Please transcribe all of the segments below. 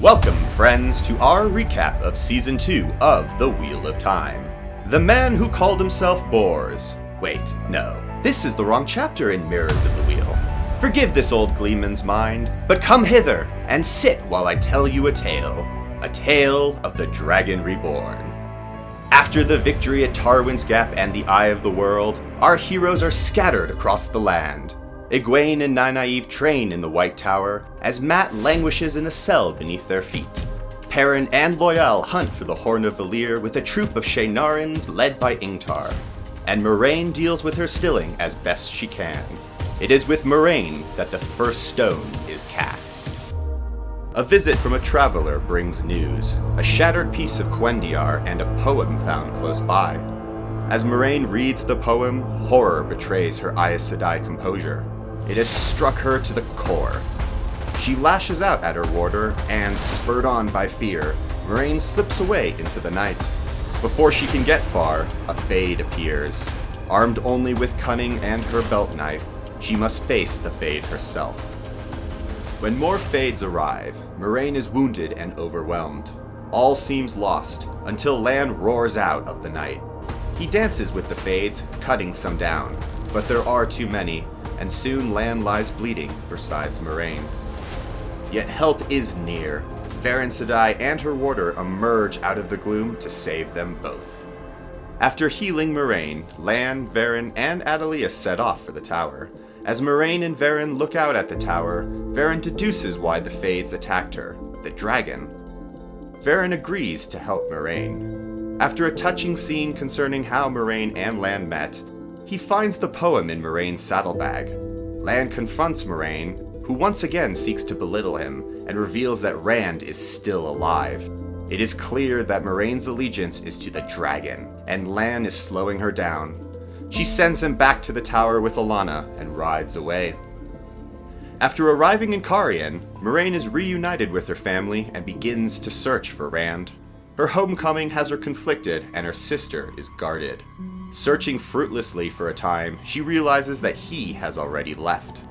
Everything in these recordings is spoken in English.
Welcome, friends, to our recap of Season 2 of The Wheel of Time. The man who called himself Bors. Wait, no. This is the wrong chapter in Mirrors of the Wheel. Forgive this old gleeman's mind, but come hither and sit while I tell you a tale. A tale of the Dragon Reborn. After the victory at Tarwin's Gap and the Eye of the World, our heroes are scattered across the land. Egwene and Nynaeve train in the White Tower, as Mat languishes in a cell beneath their feet. Perrin and Loial hunt for the Horn of Valir with a troop of Shaenarans led by Ingtar. And Moiraine deals with her stilling as best she can. It is with Moiraine that the first stone is cast. A visit from a traveler brings news, a shattered piece of Quendiar and a poem found close by. As Moiraine reads the poem, horror betrays her Aes Sedai composure. It has struck her to the core. She lashes out at her warder, and, spurred on by fear, Moiraine slips away into the night. Before she can get far, a Fade appears. Armed only with cunning and her belt knife, she must face the Fade herself. When more Fades arrive, Moiraine is wounded and overwhelmed. All seems lost, until Lan roars out of the night. He dances with the Fades, cutting some down, but there are too many, and soon Lan lies bleeding beside Moiraine. Yet help is near. Varin Sedai and her warder emerge out of the gloom to save them both. After healing Moiraine, Lan, Varin, and Adaleia set off for the tower. As Moiraine and Varin look out at the tower, Varin deduces why the Fades attacked her, the dragon. Varin agrees to help Moiraine. After a touching scene concerning how Moiraine and Lan met, he finds the poem in Moraine's saddlebag. Lan confronts Moiraine, who once again seeks to belittle him, and reveals that Rand is still alive. It is clear that Moraine's allegiance is to the dragon, and Lan is slowing her down. She sends him back to the tower with Alanna and rides away. After arriving in Cairhien, Moiraine is reunited with her family and begins to search for Rand. Her homecoming has her conflicted, and her sister is guarded. Searching fruitlessly for a time, she realizes that he has already left.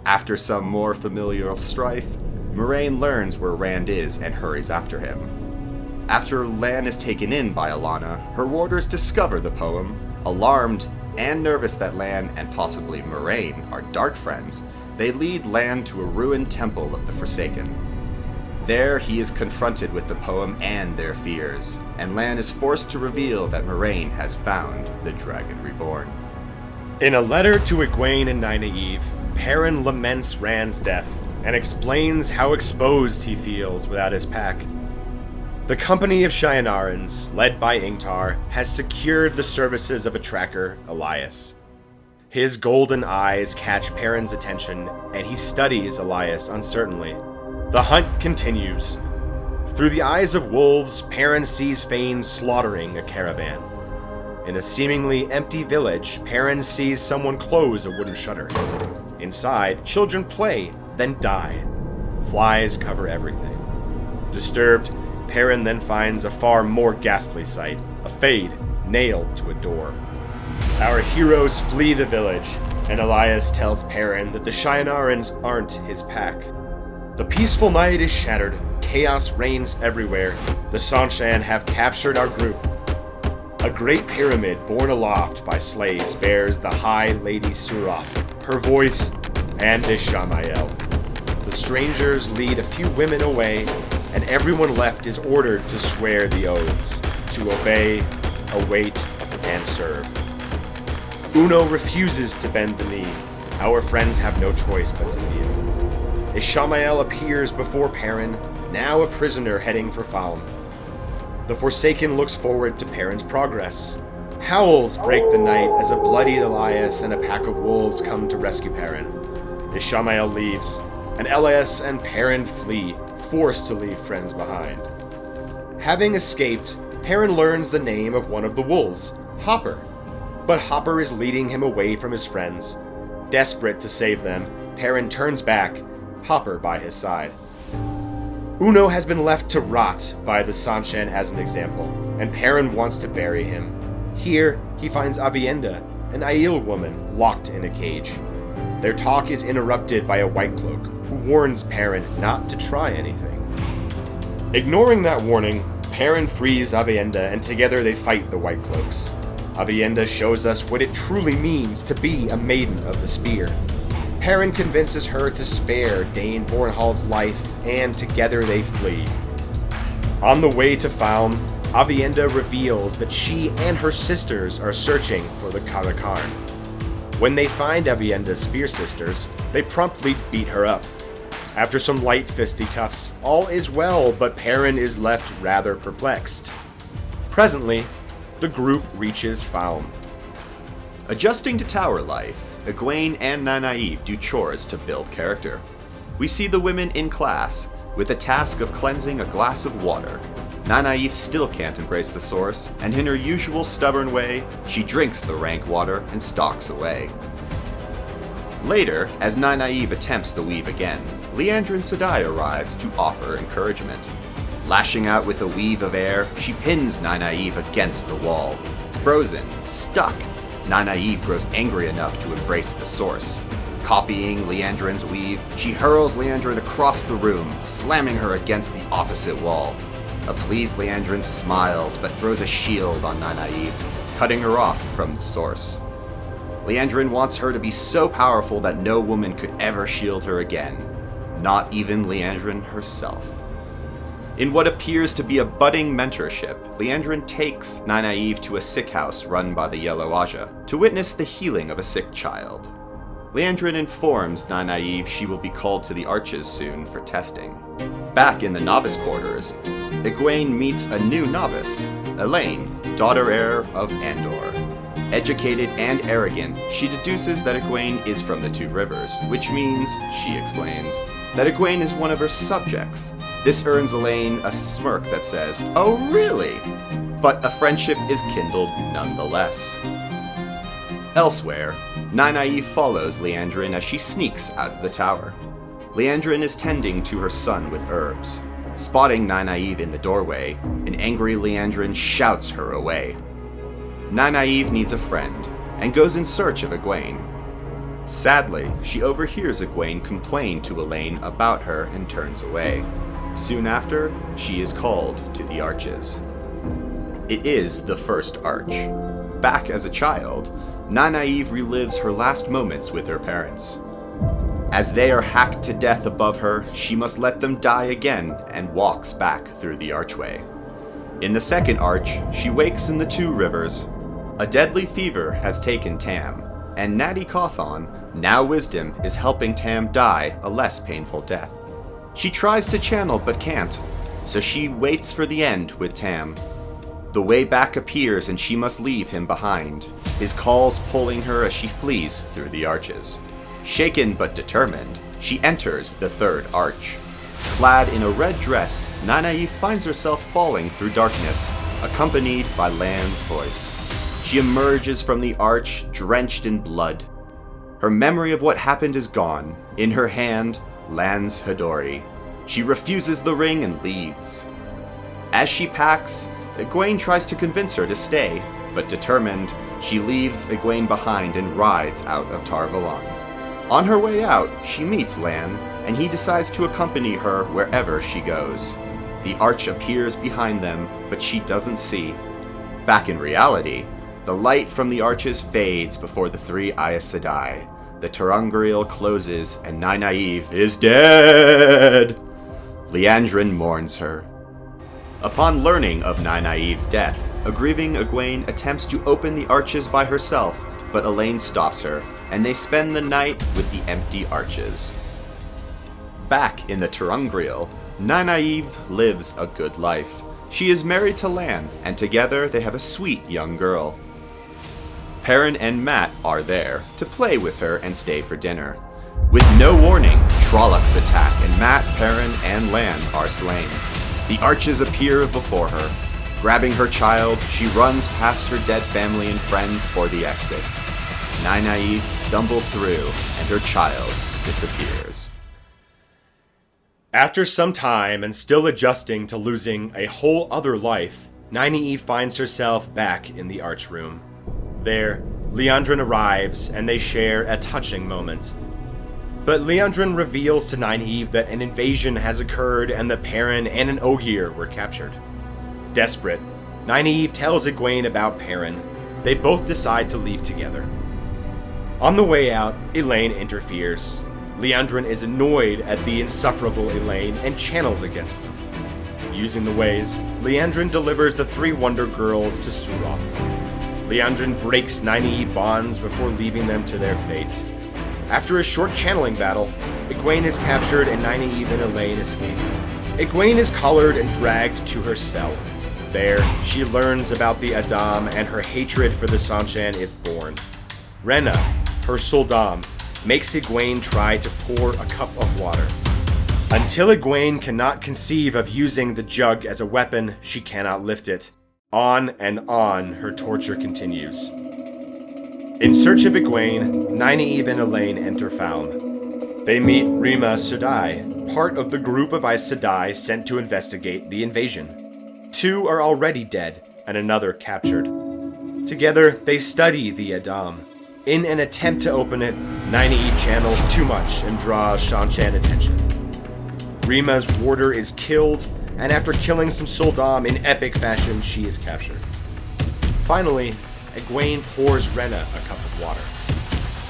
After some more familial strife, Moiraine learns where Rand is and hurries after him. After Lan is taken in by Alanna, her warders discover the poem. Alarmed and nervous that Lan and possibly Moiraine are dark friends, they lead Lan to a ruined temple of the Forsaken. There, he is confronted with the poem and their fears, and Lan is forced to reveal that Moiraine has found the Dragon Reborn. In a letter to Egwene and Nynaeve, Perrin laments Rand's death and explains how exposed he feels without his pack. The company of Shaenarans, led by Ingtar, has secured the services of a tracker, Elias. His golden eyes catch Perrin's attention, and he studies Elias uncertainly. The hunt continues. Through the eyes of wolves, Perrin sees Fane slaughtering a caravan. In a seemingly empty village, Perrin sees someone close a wooden shutter. Inside, children play, then die. Flies cover everything. Disturbed, Perrin then finds a far more ghastly sight, a Fade nailed to a door. Our heroes flee the village, and Elias tells Perrin that the Shaenarans aren't his pack. The peaceful night is shattered, chaos reigns everywhere. The Sanshan have captured our group. A great pyramid borne aloft by slaves bears the High Lady Suroth, her voice, and Ishamael. The strangers lead a few women away, and everyone left is ordered to swear the oaths, to obey, await, and serve. Uno refuses to bend the knee. Our friends have no choice but to kneel. Ishamael appears before Perrin, now a prisoner heading for Falme. The Forsaken looks forward to Perrin's progress. Howls break the night as a bloodied Elias and a pack of wolves come to rescue Perrin. Ishamael leaves, and Elias and Perrin flee, forced to leave friends behind. Having escaped, Perrin learns the name of one of the wolves, Hopper. But Hopper is leading him away from his friends. Desperate to save them, Perrin turns back, Hopper by his side. Uno has been left to rot by the Sanshan as an example, and Perrin wants to bury him. Here, he finds Avienda, an Aiel woman, locked in a cage. Their talk is interrupted by a White Cloak, who warns Perrin not to try anything. Ignoring that warning, Perrin frees Avienda and together they fight the White Cloaks. Avienda shows us what it truly means to be a Maiden of the Spear. Perrin convinces her to spare Dane Bornhald's life, and together they flee. On the way to Falme, Avienda reveals that she and her sisters are searching for the Karakarn. When they find Avienda's spear sisters, they promptly beat her up. After some light fisticuffs, all is well, but Perrin is left rather perplexed. Presently, the group reaches Falme. Adjusting to tower life, Egwene and Nynaeve do chores to build character. We see the women in class, with the task of cleansing a glass of water. Nynaeve still can't embrace the source, and in her usual stubborn way, she drinks the rank water and stalks away. Later, as Nynaeve attempts the weave again, Liandrin Sedai arrives to offer encouragement. Lashing out with a weave of air, she pins Nynaeve against the wall. Frozen, stuck, Nynaeve grows angry enough to embrace the source. Copying Liandrin's weave, she hurls Liandrin across the room, slamming her against the opposite wall. A pleased Liandrin smiles, but throws a shield on Nynaeve, cutting her off from the source. Liandrin wants her to be so powerful that no woman could ever shield her again, not even Liandrin herself. In what appears to be a budding mentorship, Liandrin takes Nynaeve to a sick house run by the Yellow Aja to witness the healing of a sick child. Liandrin informs Nynaeve she will be called to the Arches soon for testing. Back in the novice quarters, Egwene meets a new novice, Elaine, daughter heir of Andor. Educated and arrogant, she deduces that Egwene is from the Two Rivers, which means, she explains, that Egwene is one of her subjects. This earns Elaine a smirk that says, "Oh really?" But a friendship is kindled nonetheless. Elsewhere, Nynaeve follows Liandrin as she sneaks out of the tower. Liandrin is tending to her son with herbs. Spotting Nynaeve in the doorway, an angry Liandrin shouts her away. Nynaeve needs a friend, and goes in search of Egwene. Sadly, she overhears Egwene complain to Elaine about her and turns away. Soon after, she is called to the Arches. It is the first Arch. Back as a child, Nynaeve relives her last moments with her parents. As they are hacked to death above her, she must let them die again and walks back through the archway. In the second arch, she wakes in the Two Rivers. A deadly fever has taken Tam, and Natty Cawthon, now Wisdom, is helping Tam die a less painful death. She tries to channel but can't, so she waits for the end with Tam. The way back appears and she must leave him behind, his calls pulling her as she flees through the arches. Shaken but determined, she enters the third arch. Clad in a red dress, Nynaeve finds herself falling through darkness, accompanied by Lan's voice. She emerges from the arch, drenched in blood. Her memory of what happened is gone. In her hand, Lan's Hidori. She refuses the ring and leaves. As she packs, Egwene tries to convince her to stay, but determined, she leaves Egwene behind and rides out of Tar Valon. On her way out, she meets Lan, and he decides to accompany her wherever she goes. The arch appears behind them, but she doesn't see. Back in reality, the light from the arches fades before the three Aes Sedai. The ter'angreal closes, and Nynaeve is dead! Liandrin mourns her. Upon learning of Nynaeve's death, a grieving Egwene attempts to open the arches by herself, but Elaine stops her, and they spend the night with the empty arches. Back in the ter'angreal, Nynaeve lives a good life. She is married to Lan, and together they have a sweet young girl. Perrin and Mat are there to play with her and stay for dinner. With no warning, Trollocs attack, and Mat, Perrin, and Lan are slain. The arches appear before her. Grabbing her child, she runs past her dead family and friends for the exit. Nynaeve stumbles through, and her child disappears. After some time and still adjusting to losing a whole other life, Nynaeve finds herself back in the arch room. There, Liandrin arrives, and they share a touching moment. But Liandrin reveals to Nynaeve that an invasion has occurred and that Perrin and an Ogier were captured. Desperate, Nynaeve tells Egwene about Perrin. They both decide to leave together. On the way out, Elaine interferes. Liandrin is annoyed at the insufferable Elaine and channels against them. Using the ways, Liandrin delivers the 3 Wonder Girls to Suroth. Liandrin breaks Nynaeve bonds before leaving them to their fate. After a short channeling battle, Egwene is captured and Nynaeve and Elaine escape. Egwene is collared and dragged to her cell. There, she learns about the Adam and her hatred for the Seanchan is born. Rena, her soldam, makes Egwene try to pour a cup of water. Until Egwene cannot conceive of using the jug as a weapon, she cannot lift it. On and on, her torture continues. In search of Egwene, Nynaeve and Elaine enter Falme. They meet Rima Sedai, part of the group of Aes Sedai sent to investigate the invasion. 2 are already dead, and another captured. Together, they study the Adam. In an attempt to open it, Nynaeve channels too much and draws Seanchan attention. Rima's warder is killed, and after killing some soldam in epic fashion, she is captured. Finally, Egwene pours Rena a cup of water.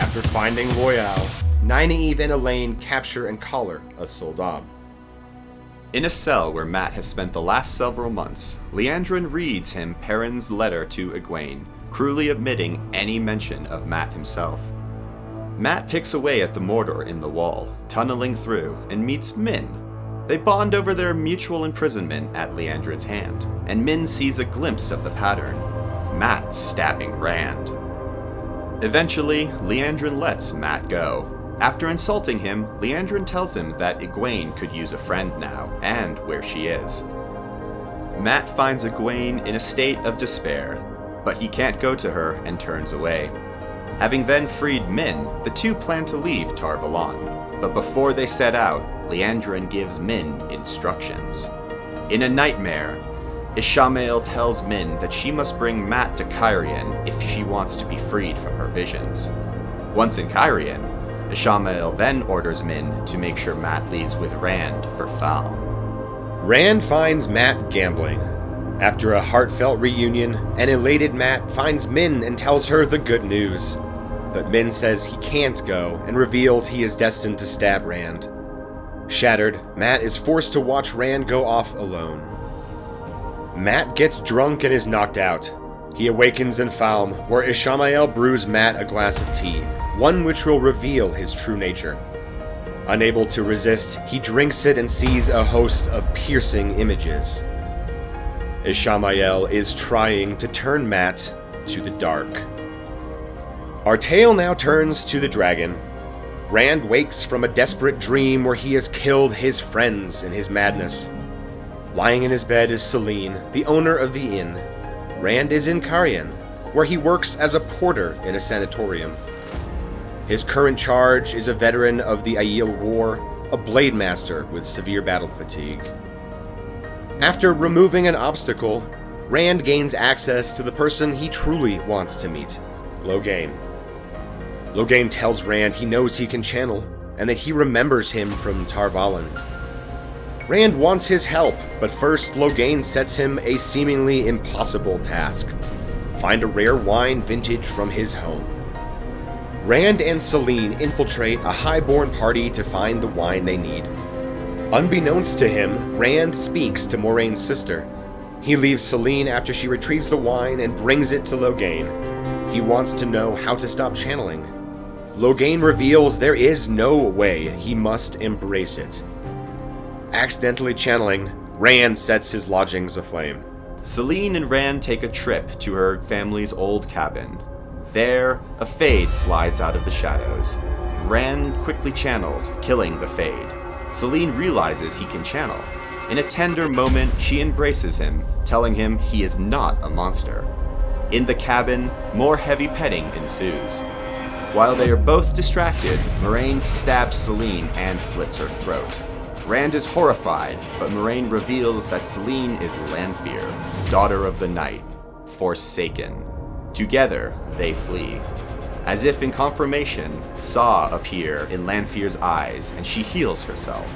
After finding Royale, Nynaeve and Elaine capture and collar a soldam. In a cell where Mat has spent the last several months, Liandrin reads him Perrin's letter to Egwene, cruelly omitting any mention of Mat himself. Mat picks away at the mortar in the wall, tunneling through, and meets Min. They bond over their mutual imprisonment at Liandrin's hand, and Min sees a glimpse of the pattern: Mat stabbing Rand. Eventually, Liandrin lets Mat go. After insulting him, Liandrin tells him that Egwene could use a friend now, and where she is. Mat finds Egwene in a state of despair, but he can't go to her and turns away. Having then freed Min, the 2 plan to leave Tar Valon, but before they set out, Liandrin gives Min instructions. In a nightmare, Ishamael tells Min that she must bring Mat to Cairhien if she wants to be freed from her visions. Once in Cairhien, Ishamael then orders Min to make sure Mat leaves with Rand for Falme. Rand finds Mat gambling. After a heartfelt reunion, an elated Mat finds Min and tells her the good news. But Min says he can't go and reveals he is destined to stab Rand. Shattered, Mat is forced to watch Rand go off alone. Mat gets drunk and is knocked out. He awakens in Falme, where Ishamael brews Mat a glass of tea, one which will reveal his true nature. Unable to resist, he drinks it and sees a host of piercing images. Ishamael is trying to turn Mat to the dark. Our tale now turns to the dragon. Rand wakes from a desperate dream where he has killed his friends in his madness. Lying in his bed is Selene, the owner of the inn. Rand is in Cairhien, where he works as a porter in a sanatorium. His current charge is a veteran of the Aiel War, a blade master with severe battle fatigue. After removing an obstacle, Rand gains access to the person he truly wants to meet, Logain. Logain tells Rand he knows he can channel, and that he remembers him from Tar Valon. Rand wants his help, but first Logain sets him a seemingly impossible task: find a rare wine vintage from his home. Rand and Selene infiltrate a highborn party to find the wine they need. Unbeknownst to him, Rand speaks to Moraine's sister. He leaves Selene after she retrieves the wine and brings it to Logain. He wants to know how to stop channeling. Logain reveals there is no way, he must embrace it. Accidentally channeling, Rand sets his lodgings aflame. Selene and Rand take a trip to her family's old cabin. There, a Fade slides out of the shadows. Rand quickly channels, killing the Fade. Selene realizes he can channel. In a tender moment, she embraces him, telling him he is not a monster. In the cabin, more heavy petting ensues. While they are both distracted, Moiraine stabs Selene and slits her throat. Rand is horrified, but Moiraine reveals that Selene is Lanfear, daughter of the night, Forsaken. Together, they flee. As if in confirmation, Saw appear in Lanfear's eyes, and she heals herself.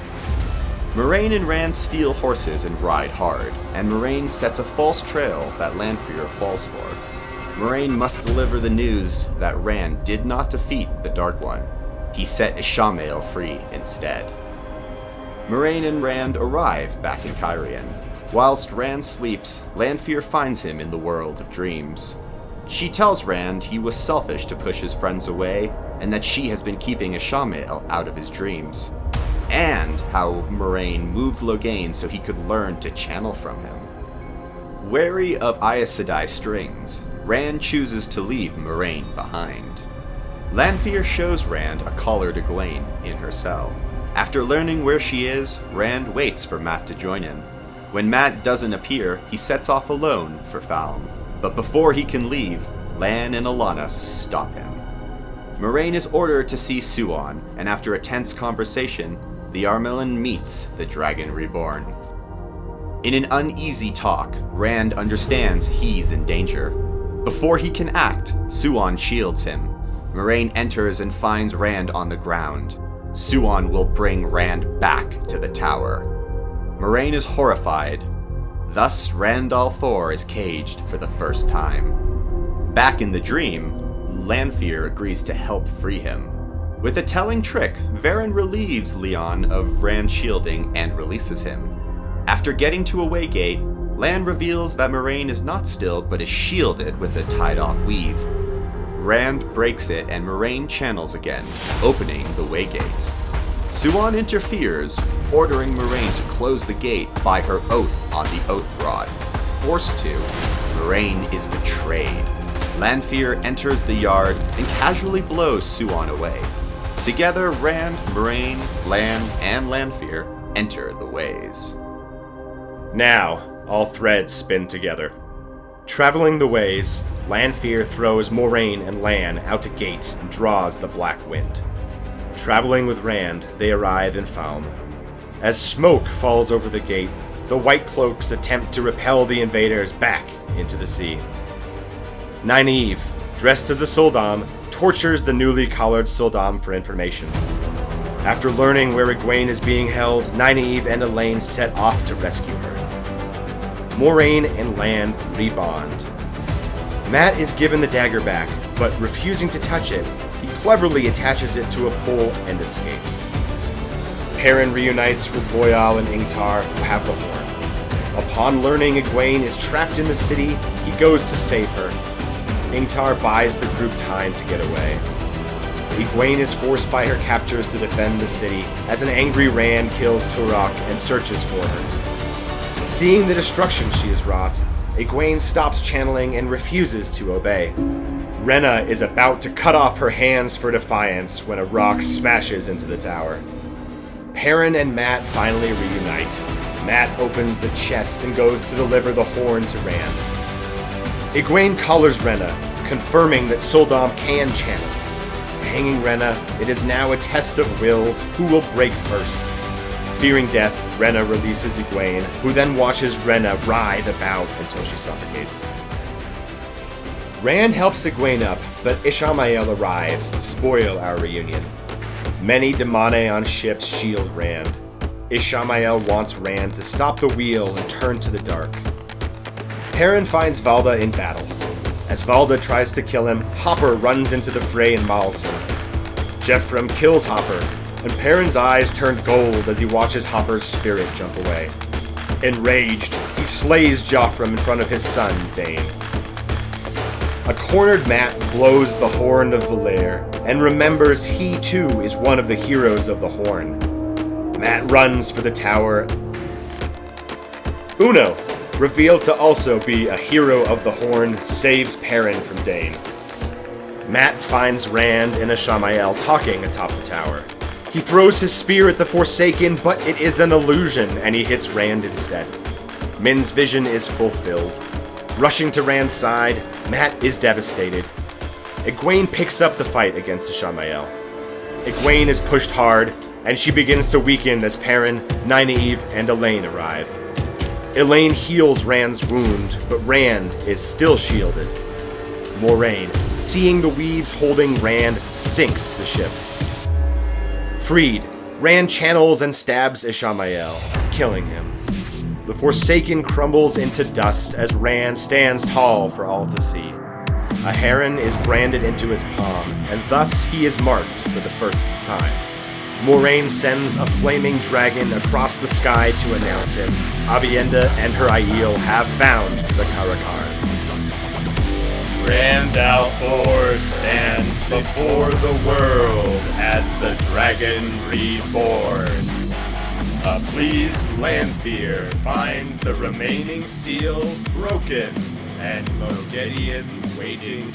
Moiraine and Rand steal horses and ride hard, and Moiraine sets a false trail that Lanfear falls for. Moiraine must deliver the news that Rand did not defeat the Dark One. He set Ishamael free instead. Moiraine and Rand arrive back in Cairhien. Whilst Rand sleeps, Lanfear finds him in the world of dreams. She tells Rand he was selfish to push his friends away, and that she has been keeping Ishamael out of his dreams. And how Moiraine moved Logain so he could learn to channel from him. Wary of Aes Sedai's strings, Rand chooses to leave Moiraine behind. Lanfear shows Rand a collar to Egwene in her cell. After learning where she is, Rand waits for Mat to join him. When Mat doesn't appear, he sets off alone for Falme. But before he can leave, Lan and Alanna stop him. Moiraine is ordered to see Suan, and after a tense conversation, the Armelin meets the Dragon Reborn. In an uneasy talk, Rand understands he's in danger. Before he can act, Suan shields him. Moiraine enters and finds Rand on the ground. Suan will bring Rand back to the tower. Moiraine is horrified. Thus, Rand al'Thor is caged for the first time. Back in the dream, Lanfear agrees to help free him. With a telling trick, Varen relieves Leon of Rand's shielding and releases him. After getting to a waygate, Lan reveals that Moiraine is not stilled but is shielded with a tied-off weave. Rand breaks it and Moiraine channels again, opening the waygate. Suan interferes, ordering Moiraine to close the gate by her oath on the oath rod. Forced to, Moiraine is betrayed. Lanfear enters the yard and casually blows Suan away. Together, Rand, Moiraine, Lan, and Lanfear enter the ways. Now, all threads spin together. Traveling the ways, Lanfear throws Moiraine and Lan out a gate and draws the Black Wind. Traveling with Rand, they arrive in Falme. As smoke falls over the gate, the White Cloaks attempt to repel the invaders back into the sea. Nynaeve, dressed as a Soldam, tortures the newly collared Soldam for information. After learning where Egwene is being held, Nynaeve and Elaine set off to rescue her. Moiraine and Lan rebond. Mat is given the dagger back, but refusing to touch it, he cleverly attaches it to a pole and escapes. Perrin reunites with Loial and Ingtar, who have the horn. Upon learning Egwene is trapped in the city, he goes to save her. Ingtar buys the group time to get away. Egwene is forced by her captors to defend the city, as an angry Rand kills Turok and searches for her. Seeing the destruction she has wrought, Egwene stops channeling and refuses to obey. Rhenna is about to cut off her hands for defiance when a rock smashes into the tower. Perrin and Mat finally reunite. Mat opens the chest and goes to deliver the horn to Rand. Egwene collars Rhenna, confirming that Soldam can channel. Hanging Rhenna, it is now a test of wills who will break first. Fearing death, Rhenna releases Egwene, who then watches Rhenna writhe about until she suffocates. Rand helps Egwene up, but Ishamael arrives to spoil our reunion. Many Damane on ships shield Rand. Ishamael wants Rand to stop the wheel and turn to the dark. Perrin finds Valda in battle. As Valda tries to kill him, Hopper runs into the fray and mauls him. Jeffrem kills Hopper, and Perrin's eyes turn gold as he watches Hopper's spirit jump away. Enraged, he slays Joffrem in front of his son, Dane. A cornered Mat blows the horn of Valair, and remembers he too is one of the heroes of the horn. Mat runs for the tower. Uno, revealed to also be a hero of the horn, saves Perrin from Dane. Mat finds Rand and Ishamael talking atop the tower. He throws his spear at the Forsaken, but it is an illusion, and he hits Rand instead. Min's vision is fulfilled. Rushing to Rand's side, Mat is devastated. Egwene picks up the fight against Ishamael. Egwene is pushed hard, and she begins to weaken as Perrin, Nynaeve, and Elaine arrive. Elaine heals Rand's wound, but Rand is still shielded. Moiraine, seeing the weaves holding Rand, sinks the ships. Freed, Rand channels and stabs Ishamael, killing him. The Forsaken crumbles into dust as Rand stands tall for all to see. A heron is branded into his palm, and thus he is marked for the first time. Moiraine sends a flaming dragon across the sky to announce him. Avienda and her Aiel have found the Karakar. Rand al'Thor stands before the world as the dragon reborn. A pleased Lanfear finds the remaining seal broken, and Moghedien waiting